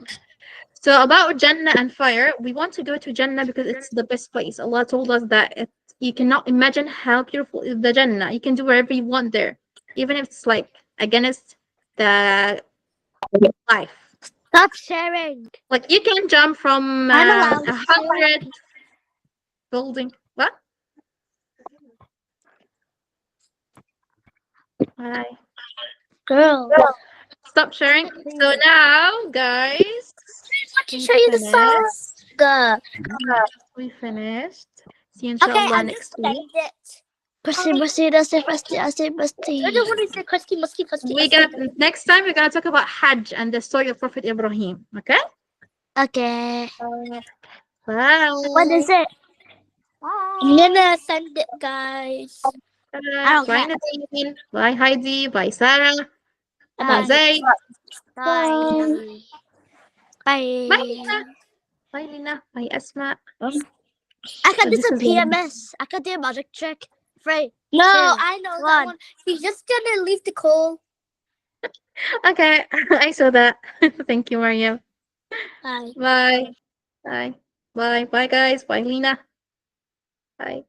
So about Jannah and fire, we want to go to Jannah because it's the best place. Allah told us that you cannot imagine how beautiful is the Jannah. You can do whatever you want there, even if it's like against the life. Stop sharing. Like you can jump from I'm allowed 100 building. What? Hi. Girl. Stop sharing. So now, guys, I can show you the song. we finished. See you Okay, inshallah I next just week. send it. I don't want to say Christy. We got next time we're gonna talk about Hajj and the story of Prophet Ibrahim. Okay? Okay. Bye. What is it? I'm gonna send it, guys. Bye, Nadine. Bye, Heidi. Bye, Sarah. Bye, Bye. Zayd. Bye. Bye, Bye. Lina. Bye, Lina. Bye, Asma. I can So do this some is one. PMS. I can do a magic trick. 3. No, I know that one. He's just gonna leave the call. Okay, I saw that. Thank you, Mariam. Bye. Bye. Bye. Bye. Bye, guys. Bye, Lina. Bye.